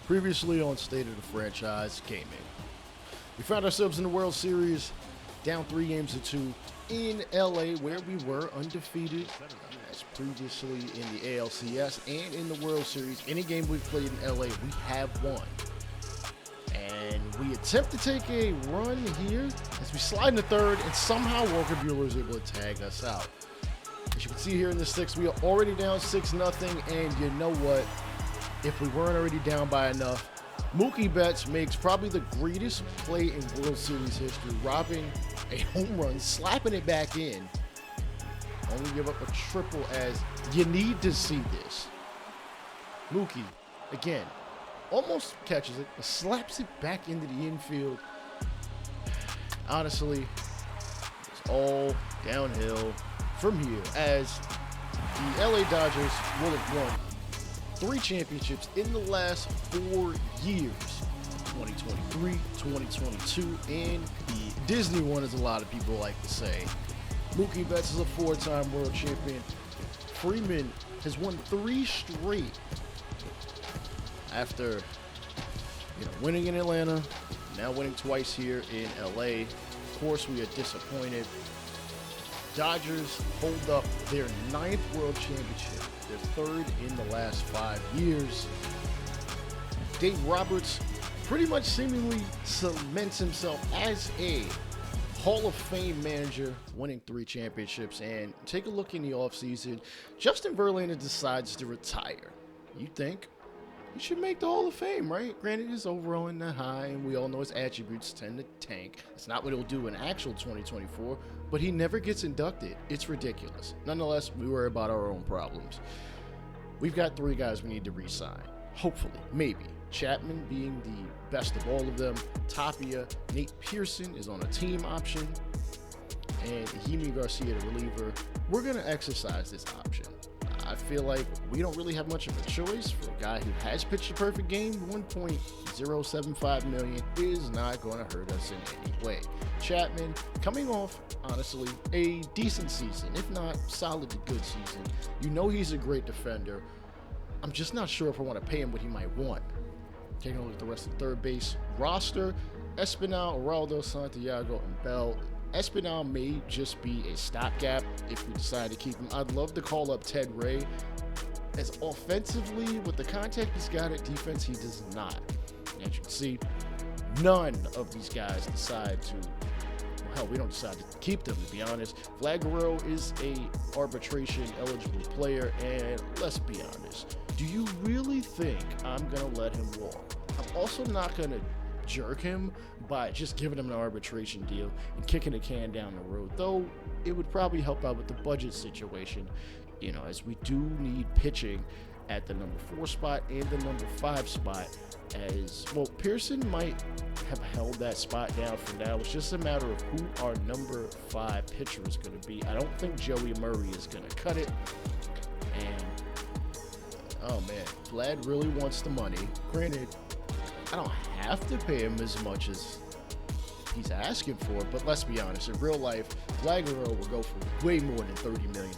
Previously on State of the Franchise Gaming. We found ourselves in the World Series, down 3-2 in LA, where we were undefeated as previously in the ALCS and in the World Series. Any game we've played in LA, we have won. And we attempt to take a run here as we slide into third, and somehow Walker Buehler is able to tag us out. As you can see here in the sixth, we are already down 6-0, and you know what? If we weren't already down by enough, Mookie Betts makes probably the greatest play in World Series history, robbing a home run, slapping it back in. Only give up a triple, as you need to see this. Mookie, again, almost catches it, but slaps it back into the infield. Honestly, it's all downhill from here, as the LA Dodgers will have won 3 championships in the last 4 years, 2023, 2022, and the Disney one, as a lot of people like to say. Mookie Betts is a 4-time world champion. Freeman has won 3 straight after winning in Atlanta, now winning twice here in LA. Of course, we are disappointed. Dodgers hold up their 9th world championship, their 3rd in the last 5 years. Dave Roberts pretty much seemingly cements himself as a Hall of Fame manager, winning 3 championships. And take a look in the offseason. Justin Verlander decides to retire. You think he should make the Hall of Fame, right? Granted, his overall in the high, and we all know his attributes tend to tank. It's not what he'll do in actual 2024, but he never gets inducted. It's ridiculous. Nonetheless, we worry about our own problems. We've got 3 guys we need to re-sign. Hopefully, maybe. Chapman being the best of all of them. Tapia, Nate Pearson is on a team option, and Yimi Garcia, the reliever. We're going to exercise this option. I feel like we don't really have much of a choice. For a guy who has pitched a perfect game, $1.075 million is not going to hurt us in any way. Chapman coming off, honestly, a decent season, if not solid to good season. You know he's a great defender. I'm just not sure if I want to pay him what he might want. Taking a look at the rest of the third base roster: Espinal, Oraldo, Santiago, and Bell. Espinal may just be a stopgap if we decide to keep him. I'd love to call up Ted Ray, as offensively, with the contact he's got at defense, he does not. As you can see, none of these guys decide to, well, hell, we don't decide to keep them, to be honest. Vlad Guerrero is a arbitration eligible player, and let's be honest, do you really think I'm going to let him walk? I'm also not going to jerk him by just giving him an arbitration deal and kicking the can down the road, though it would probably help out with the budget situation, as we do need pitching at the number 4 spot and the number 5 spot. As well, Pearson might have held that spot down for now. It's just a matter of who our number 5 pitcher is going to be. I don't think Joey Murray is going to cut it. And oh man, Vlad really wants the money. Granted, I don't have to pay him as much as he's asking for, but let's be honest, in real life, Vlad Guerrero will go for way more than $30 million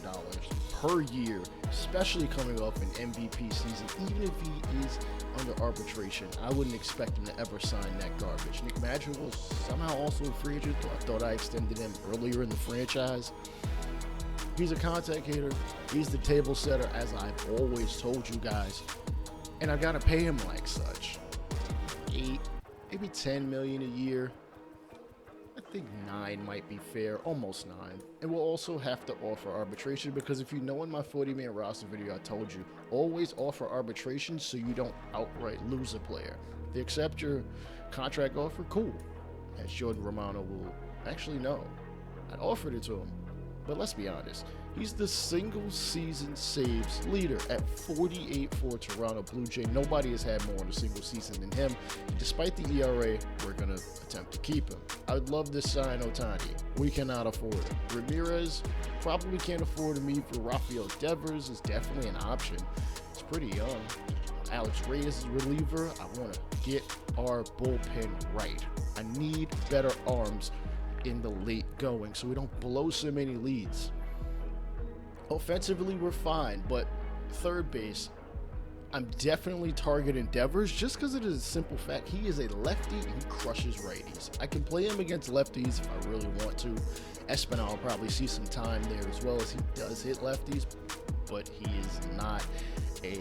per year, especially coming off an MVP season. Even if he is under arbitration, I wouldn't expect him to ever sign that garbage. Nick Madrigal was somehow also a free agent, though I thought I extended him earlier in the franchise. He's a contact hitter. He's the table setter, as I've always told you guys, and I've got to pay him like such. 8, maybe 10 million a year. I think 9 might be fair, almost 9. And we'll also have to offer arbitration, because if you know in my 40-man roster video, I told you, always offer arbitration so you don't outright lose a player. If they accept your contract offer, cool. As Jordan Romano will actually know, I'd offered it to him. But let's be honest, he's the single season saves leader at 48 for Toronto Blue Jay. Nobody has had more in a single season than him. And despite the ERA, we're going to attempt to keep him. I would love to sign Ohtani. We cannot afford him. Ramirez probably can't afford him either. Rafael Devers is definitely an option. He's pretty young. Alex Reyes is a reliever. I want to get our bullpen right. I need better arms in the late going so we don't blow so many leads. Offensively, we're fine, but third base, I'm definitely targeting Devers just because it is a simple fact. He is a lefty and he crushes righties. I can play him against lefties if I really want to. Espinal will probably see some time there as well, as he does hit lefties, but he is not a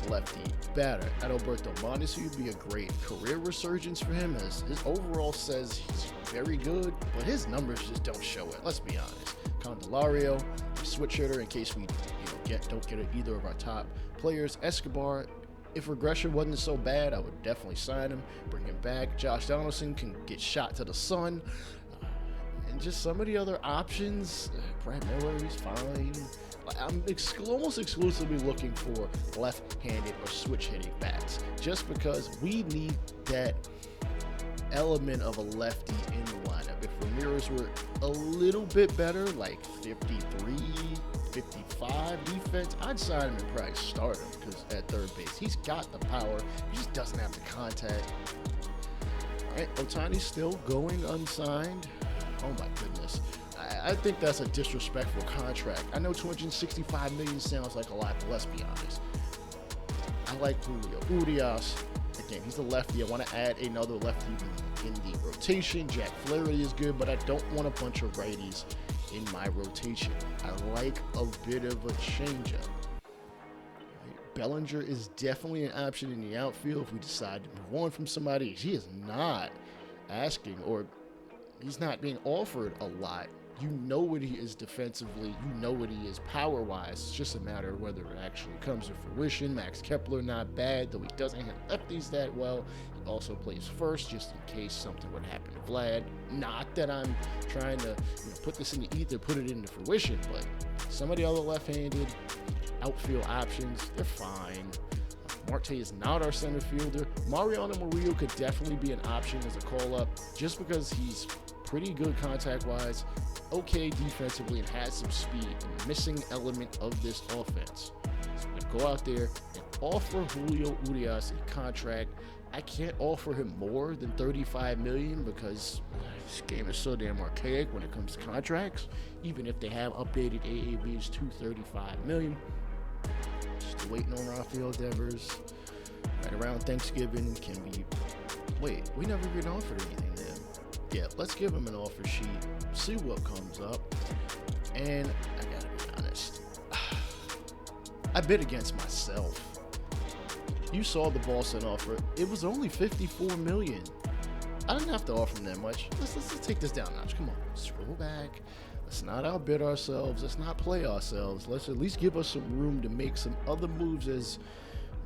lefty batter. Adalberto Mondesi would be a great career resurgence for him, as his overall says he's very good, but his numbers just don't show it. Let's be honest. Candelario, switch hitter in case we don't get either of our top players. Escobar, if regression wasn't so bad, I would definitely sign him, bring him back. Josh Donaldson can get shot to the sun. And just some of the other options, Brad Miller, he's fine. I'm almost exclusively looking for left-handed or switch-hitting bats, just because we need that element of a lefty in the lineup. If Ramirez were a little bit better, like 53, 55 defense, I'd sign him and probably start him, because at third base, he's got the power, he just doesn't have the contact. All right, Ohtani's still going unsigned. Oh my goodness. I think that's a disrespectful contract. I know $265 million sounds like a lot, but let's be honest. I like Julio Urias. Again, he's a lefty. I want to add another lefty in the rotation. Jack Flaherty is good, but I don't want a bunch of righties in my rotation. I like a bit of a changeup. Bellinger is definitely an option in the outfield if we decide to move on from somebody. He is not asking, or he's not being offered a lot. You know what he is defensively. You know what he is power-wise. It's just a matter of whether it actually comes to fruition. Max Kepler, not bad, though he doesn't hit lefties that well. He also plays first, just in case something would happen to Vlad. Not that I'm trying to put this in the ether, put it into fruition, but some of the other left-handed outfield options, they're fine. Marte is not our center fielder. Mariano Murillo could definitely be an option as a call-up, just because he's pretty good contact-wise, okay defensively, and has some speed, a missing element of this offense. So I'm going to go out there and offer Julio Urias a contract. I can't offer him more than $35 million because this game is so damn archaic when it comes to contracts. Even if they have updated AAVs to $35 million. Still waiting on Rafael Devers. Right around Thanksgiving can be. Wait, we never been offered anything then. Yeah, let's give him an offer sheet, see what comes up. And I gotta be honest, I bid against myself. You saw the Boston offer. It was only $54 million. I didn't have to offer him that much. Let's take this down a notch. Come on, scroll back. Let's not outbid ourselves. Let's not play ourselves. Let's at least give us some room to make some other moves as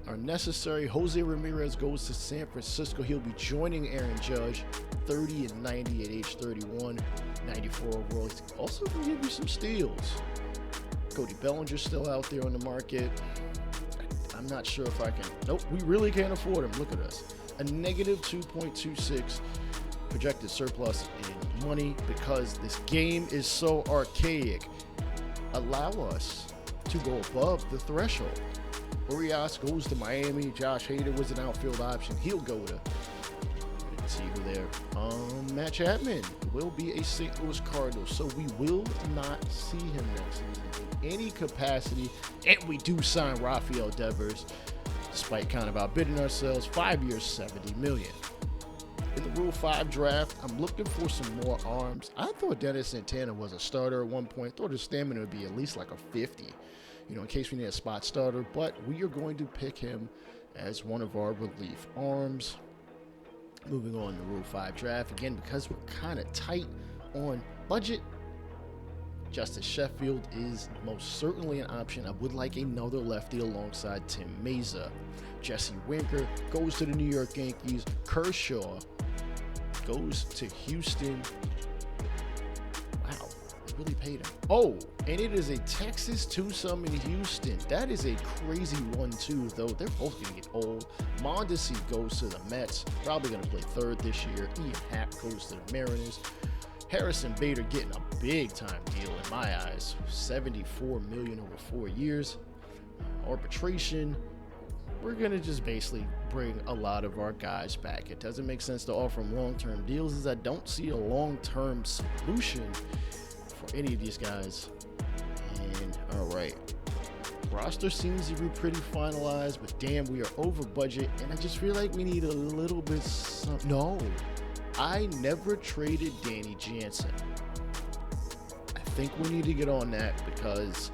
are necessary. Jose Ramirez goes to San Francisco. He'll be joining Aaron Judge, 30 and 90 at age 31, 94 overall. He's also going to give you some steals. Cody Bellinger's still out there on the market. I'm not sure if I can. Nope, we really can't afford him. Look at us. A negative 2.26 projected surplus in money because this game is so archaic. Allow us to go above the threshold. Urias goes to Miami. Josh Hader was an outfield option. He'll go to, let's see who there. Matt Chapman will be a St. Louis Cardinal, so we will not see him next season in any capacity. And we do sign Rafael Devers, despite kind of outbidding ourselves. 5 years, $70 million. In the Rule 5 draft, I'm looking for some more arms. I thought Dennis Santana was a starter at one point. Thought his stamina would be at least like a 50. In case we need a spot starter, but we are going to pick him as one of our relief arms. Moving on to Rule 5 draft, again, because we're kind of tight on budget, Justice Sheffield is most certainly an option. I would like another lefty alongside Tim Meza. Jesse Winker goes to the New York Yankees. Kershaw goes to Houston. Wow, they really paid him. Oh, and it is a Texas twosome in Houston. That is a crazy one, too, though. They're both going to get old. Mondesi goes to the Mets. Probably going to play third this year. Ian Happ goes to the Mariners. Harrison Bader getting a big-time deal in my eyes. $74 million over 4 years. Arbitration. We're going to just basically bring a lot of our guys back. It doesn't make sense to offer them long-term deals, as I don't see a long-term solution for any of these guys. And all right, Roster seems to be pretty finalized, but damn, we are over budget, and I just feel like we need a little bit. No, I never traded Danny Jansen. I think we need to get on that because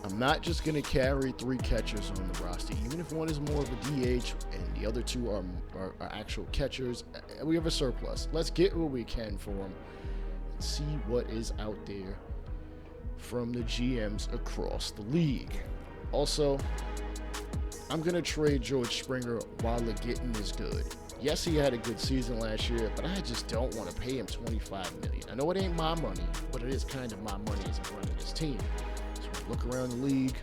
I'm not just going to carry 3 catchers on the roster, even if one is more of a DH and the other 2 are actual catchers. We have a surplus. Let's get what we can for them and see what is out there from the GMs across the league. Also, I'm going to trade George Springer while the getting is good. Yes, he had a good season last year, but I just don't want to pay him $25 million. I know it ain't my money, but it is kind of my money as I'm running this team. So look around the league,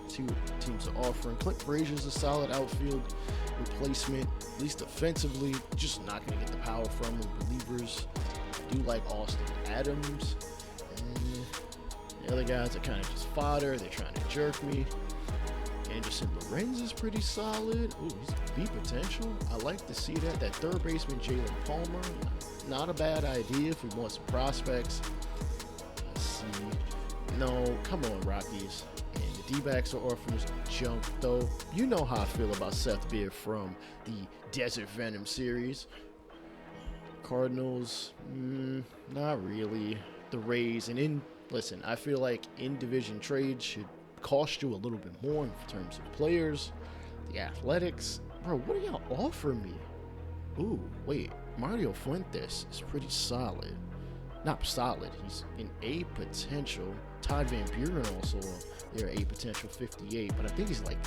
see what teams are offering. Clint Frazier's a solid outfield replacement, at least offensively. Just not going to get the power from him. Believers, I do like Austin Adams. And the other guys are kind of just fodder. They're trying to jerk me. Anderson Lorenz is pretty solid. Ooh, he's B potential. I like to see that. That third baseman, Jalen Palmer, not a bad idea if we want some prospects. Let's see. No, come on, Rockies. And the D-backs are offering junk, though. You know how I feel about Seth Beer from the Desert Venom series. Cardinals, not really. The Rays, and listen, I feel like in-division trades should cost you a little bit more in terms of players. The Athletics, bro, what do y'all offer me? Ooh, wait, Mario Fuentes is pretty solid. Not solid, he's in A potential. Todd Van Buren also, they're A potential 58, but I think he's like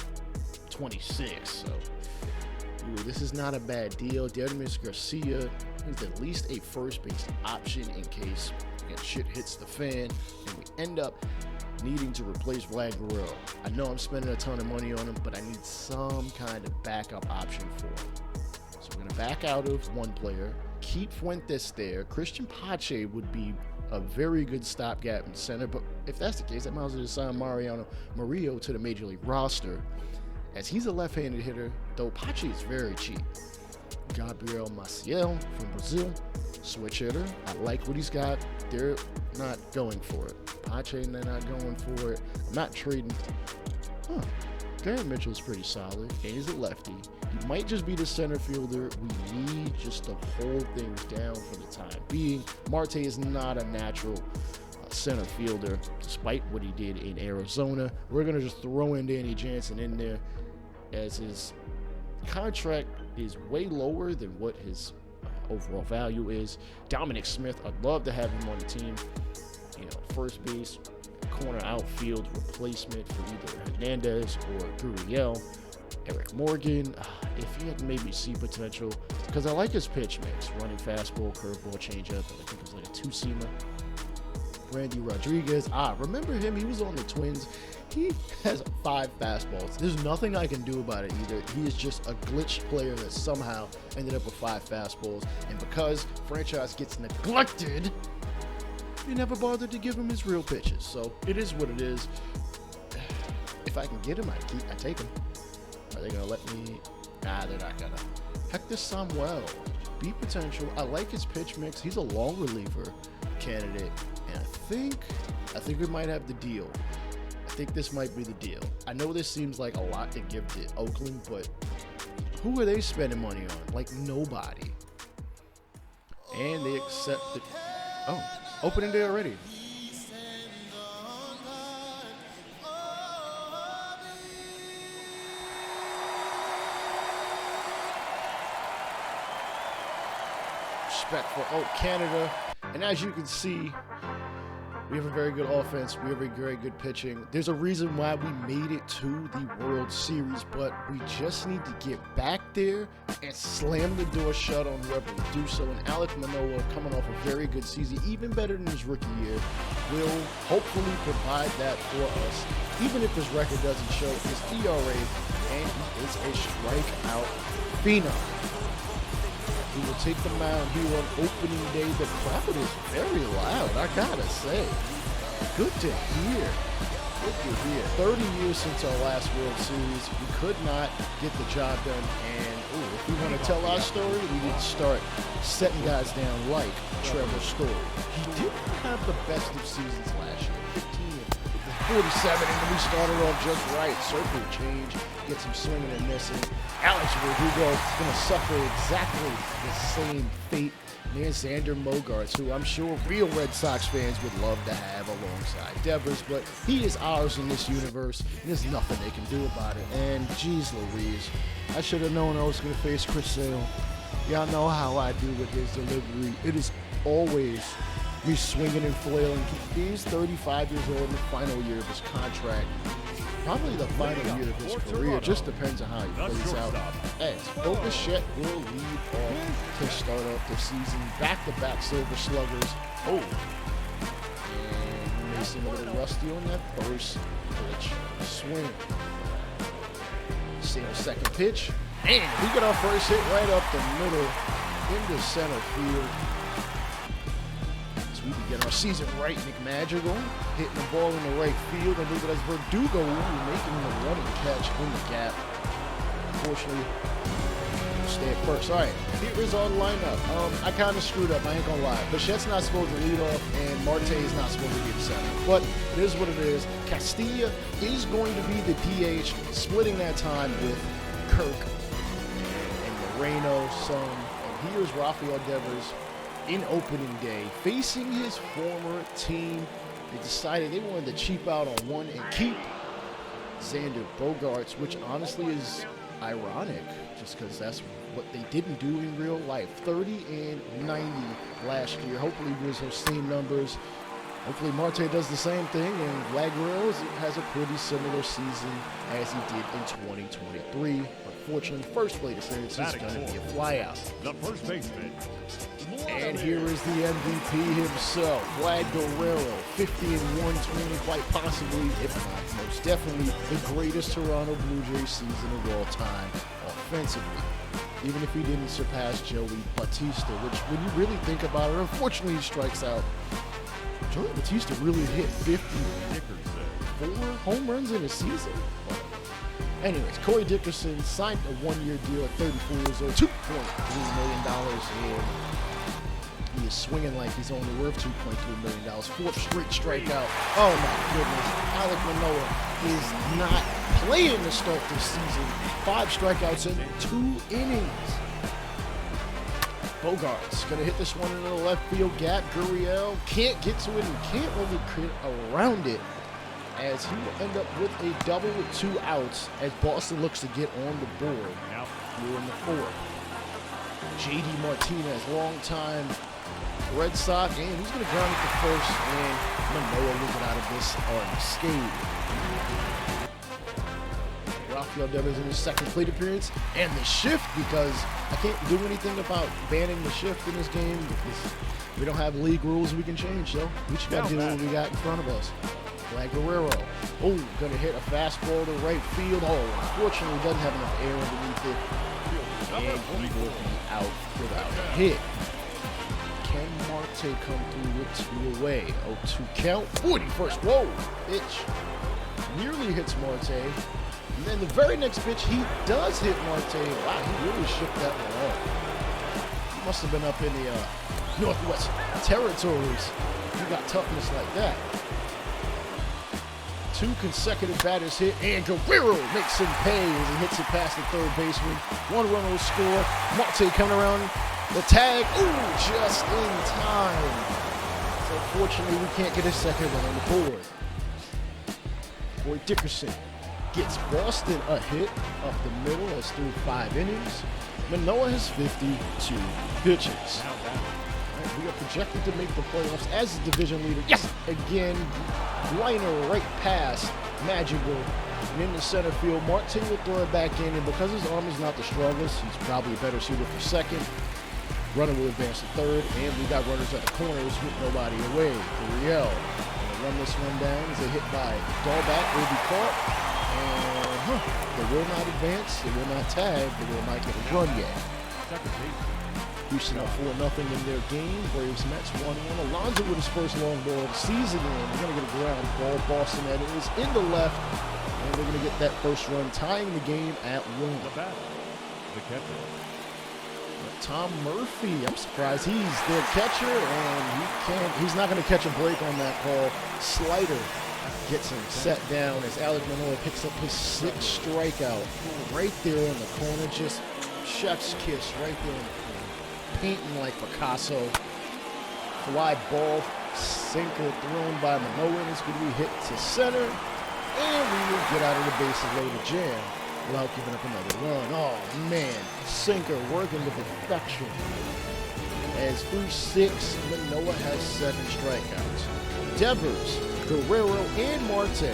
26, so ooh, this is not a bad deal. Dermis Garcia is at least a first base option in case shit hits the fan and we end up needing to replace Vlad Guerrero. I know I'm spending a ton of money on him, but I need some kind of backup option for him. So we're going to back out of one player, keep Fuentes there. Christian Pache would be a very good stopgap in center, but if that's the case, I might as well just sign Mariano Murillo to the Major League roster, as he's a left-handed hitter, though Pache is very cheap. Gabriel Maciel from Brazil, switch hitter. I like what he's got. They're not going for it. Pache, they're not going for it. I'm not trading. Garrett Mitchell's pretty solid, and he's a lefty. He might just be the center fielder. We need just to hold things down for the time being. Marte is not a natural center fielder, despite what he did in Arizona. We're going to just throw in Danny Jansen in there, as his contract is way lower than what his overall value is. Dominic Smith, I'd love to have him on the team. You know, first base, corner outfield replacement for either Hernandez or Gurriel. Eric Morgan, if he had maybe C potential, because I like his pitch mix, running fastball, curveball, changeup, and I think it was like a 2-seamer. Randy Rodriguez, remember him? He was on the Twins. He has 5 fastballs. There's nothing I can do about it either. He is just a glitched player that somehow ended up with 5 fastballs. And because franchise gets neglected, you never bothered to give him his real pitches. So it is what it is. If I can get him, I take him. Are they going to let me? Nah, they're not going to. Hector Samuel, B potential. I like his pitch mix. He's a long reliever candidate. And I think we might have the deal. I think this might be the deal. I know this seems like a lot to give to Oakland, but who are they spending money on? Like nobody. And they accepted. Oh, opening day already. Respect for Canada. And as you can see, we have a very good offense. We have a very good pitching. There's a reason why we made it to the World Series, but we just need to get back there and slam the door shut on whoever will do so. And Alex Manoah, coming off a very good season, even better than his rookie year, will hopefully provide that for us, even if his record doesn't show his ERA, and he is a strikeout phenom. He will take the mound here on opening day. The crowd is very loud, I gotta say. Good to hear. Good to hear. 30 years since our last World Series. We could not get the job done. And if we want to tell our story, we need to start setting guys down like Trevor Story. He didn't have the best of seasons last year. 15 47, and we started off just right. Circle change, gets him swinging and missing. Alex Verdugo gonna suffer exactly the same fate. And Xander Bogaerts, who I'm sure real Red Sox fans would love to have alongside Devers, but he is ours in this universe, and there's nothing they can do about it. And geez Louise, I should have known I was gonna face Chris Sale. Y'all know how I do with his delivery. It is always me swinging and flailing. He's 35 years old in the final year of his contract. Probably the final year of his career. Just depends on how he plays out. As Bichette will lead off to start off the season. Back-to-back Silver Sluggers. Oh. And Mason a little rusty on that first pitch. Swing. Sale second pitch. And we get our first hit right up the middle into center field. So we can get our season right. Nick Madrigal hitting the ball in the right field. And look at us, Verdugo making the running catch in the gap. Unfortunately, we'll stay at first. All right, here is our lineup. I kind of screwed up, I ain't gonna lie. Bichette's not supposed to lead off, and Marte is not supposed to be the center. But it is what it is. Castilla is going to be the DH, splitting that time with Kirk and Moreno, Son. And here's Rafael Devers in opening day, facing his former team. They decided they wanted to cheap out on one and keep Xander Bogaerts, which honestly is ironic, just because that's what they didn't do in real life. 30 and 90 last year. Hopefully he gives those same numbers. Hopefully Marte does the same thing, and Vlad Guerrero has a pretty similar season as he did in 2023. Unfortunately, first plate appearance is going to be a flyout. The first baseman. And here is the MVP himself, Vlad Guerrero, 50 and 120, quite possibly, if not most definitely, the greatest Toronto Blue Jays season of all time offensively. Even if he didn't surpass Joey Bautista, which when you really think about it, unfortunately he strikes out. Joey Bautista really hit 54 home runs in a season. Anyways, Corey Dickerson signed a one-year deal at 34 years old, $2.3 million, and he is swinging like he's only worth $2.3 million. Fourth straight strikeout. Oh my goodness. Alek Manoah is not playing to start this season. 5 strikeouts in 2 innings. Bogaerts gonna hit this one into the left field gap. Gurriel can't get to it and can't really get around it, as he will end up with a double with 2 outs as Boston looks to get on the board here in the 4th. J.D. Martinez, long-time Red Sox, and he's going to ground it to first, and Manoah will get out of this unscathed. Rafael Devers in his second plate appearance, and the shift, because I can't do anything about banning the shift in this game because we don't have league rules we can change, so we just got to do what we got in front of us. Vlad Guerrero, gonna hit a fastball to right field. Unfortunately doesn't have enough air underneath it, and he will be out without a hit. Can Marte come through with 2 away? 0-2 count, 41st, pitch nearly hits Marte, and then the very next pitch he does hit Marte. Wow, he really shook that one off. He must have been up in the Northwest Territories. He got toughness like that. 2 consecutive batters hit, and Guerrero makes him pay as he hits it past the third baseman. 1 run will score. Marte coming around the tag. Just in time. So unfortunately, we can't get a second run on the board. Boy Dickerson gets Boston a hit up the middle as through 5 innings. Manoah has 52 pitches. We are projected to make the playoffs as the division leader. Yes! Again, liner right past Madrigal and in the center field. Marte will throw it back in, and because his arm is not the strongest, he's probably better suited for second. Runner will advance to third, and we got runners at the corners with nobody away. Gurriel gonna run this one down as a hit by Dahlback will be caught. And they will not advance, they will not tag, they will not get a run yet. Houston up 4-0 in their game. Braves Mets 1-1. Alonso with his first long ball of the season, and we're going to get a ground ball. Boston that is in the left, and they're going to get that first run, tying the game at 1. The catcher. Tom Murphy, I'm surprised he's their catcher, and he's not going to catch a break on that call. Slider gets him set down as Alek Manoah picks up his 6th strikeout right there in the corner. Just chef's kiss right there in the corner. Painting like Picasso. Fly ball, sinker thrown by Manoah, and it's going to be hit to center. And we will get out of the bases loaded jam without giving up another run. Oh man, sinker working to perfection. As through 6, Manoah has 7 strikeouts. Devers, Guerrero, and Marte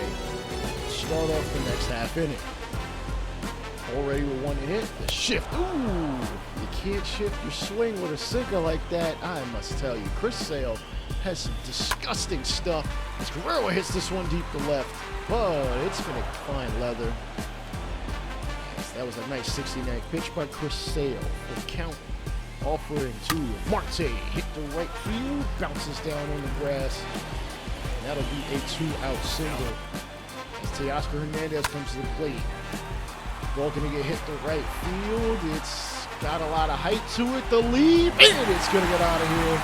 start off the next half inning. Already with 1 hit, the shift. Ooh, you can't shift your swing with a sinker like that. I must tell you, Chris Sale has some disgusting stuff. As Guerrero hits this one deep to left, but it's going to find leather. Yes, that was a nice 69 pitch by Chris Sale. The count offering to Marte. Hit the right field, bounces down on the grass. That'll be a 2-out single. As Teoscar Hernandez comes to the plate. Ball gonna get hit to right field. It's got a lot of height to it. The lead, and it's gonna get out of here.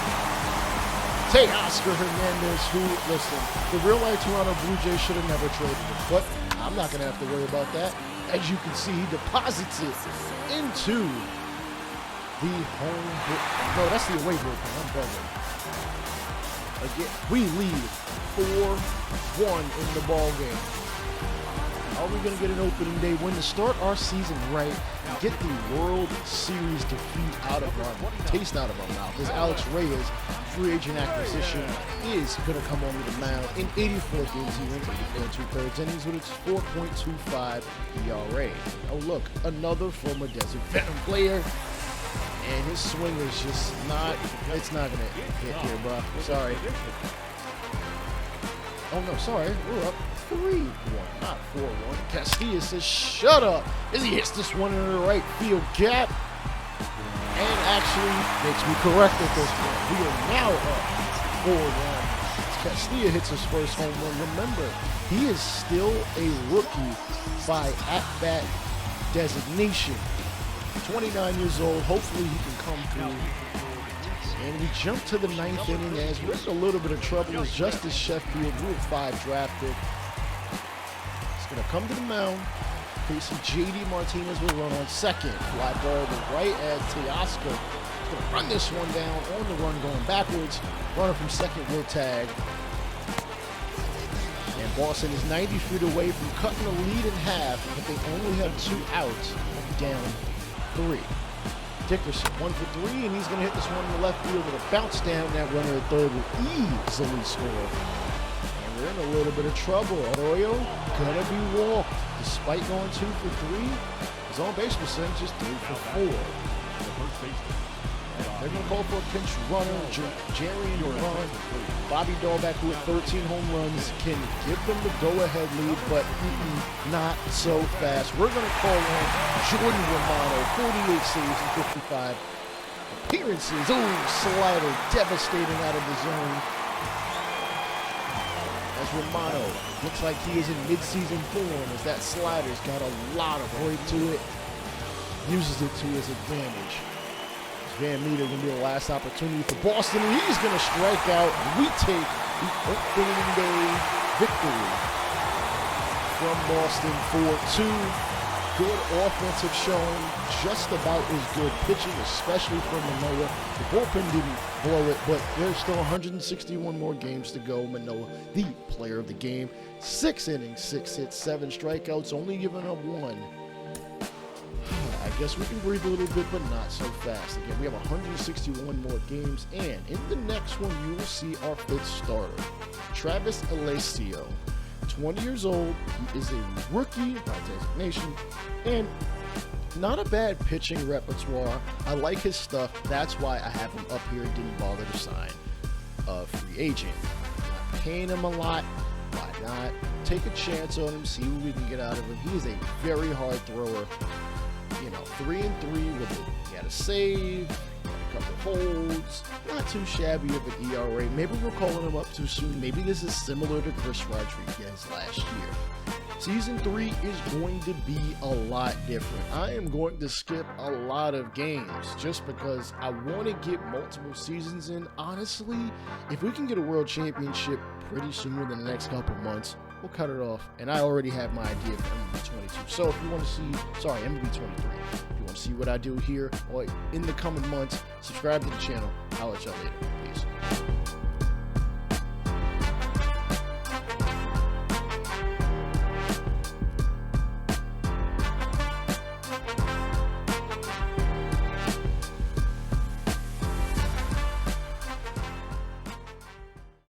Teoscar Hernandez, who, listen, the real-life Toronto Blue Jays should have never traded him, but I'm not gonna have to worry about that. As you can see, he deposits it into the home. No, that's the away bullpen. I'm buzzing. Again, we lead 4-1 in the ball game. Are we going to get an opening day win to start our season right and get the World Series defeat out of our taste out of our mouth? As Alex Reyes, free agent acquisition, is going to come onto the mound in 84 games. He went 84 2/3 innings with its 4.25 ERA. Oh look, another former Desert Veteran player, and his swing is just not. It's not going to hit here, bro. Sorry. Oh no, sorry. We're up 3-1, not 4-1. Castillo says, shut up, as he hits this one in the right field gap. And actually makes me correct at this point. We are now up 4-1. Castillo hits his first home run. Remember, he is still a rookie by at-bat designation. 29 years old. Hopefully he can come through. And we jump to the 9th inning as we're in a little bit of trouble as Justice Sheffield, Rule 5 drafted. He's going to come to the mound. Facing J.D. Martinez will run on second. Fly ball to right as Teoscar is going to run this one down on the run going backwards. Runner from second will tag. And Boston is 90 feet away from cutting the lead in half, but they only have 2 outs, down 3. Dickerson 1 for 3, and he's going to hit this one in the left field with a bounce down. That runner at third will easily score. And we're in a little bit of trouble. Arroyo going to be walked. Despite going 2 for 3, his on base percentage is 3 for 4. They're going to call for a pinch runner. Jerry and Ron. Bobby Dahlbeck, who at 13 home runs, can give them the go-ahead lead, but not so fast. We're going to call on Jordan Romano, 48 saves and 55 appearances. Oh, slider devastating out of the zone. As Romano looks like he is in mid-season form, as that slider's got a lot of weight to it. Uses it to his advantage. Van Meter going to be the last opportunity for Boston, and he's going to strike out. We take the opening day victory from Boston 4-2. Good offensive showing, just about as good pitching, especially from Manoah. The bullpen didn't blow it, but there's still 161 more games to go. Manoah, the player of the game. 6 innings, 6 hits, 7 strikeouts, only giving up 1. I guess we can breathe a little bit, but not so fast. Again, we have 161 more games, and in the next one, you will see our 5th starter, Travis Alessio. 20 years old, he is a rookie by designation, and not a bad pitching repertoire. I like his stuff. That's why I have him up here and didn't bother to sign a free agent. I'm not paying him a lot. Why not? Take a chance on him, see what we can get out of him. He is a very hard thrower. 3-3 with it. He had a save, a couple of holds, not too shabby of an ERA. Maybe we're calling him up too soon. Maybe this is similar to Chris Rodriguez last year. Season 3 is going to be a lot different. I am going to skip a lot of games just because I want to get multiple seasons in. Honestly, if we can get a world championship pretty soon within the next couple months, we'll cut it off. And I already have my idea for MLB 22. So if you want to see, MLB 23. If you want to see what I do here or in the coming months, subscribe to the channel. I'll let y'all later. Peace.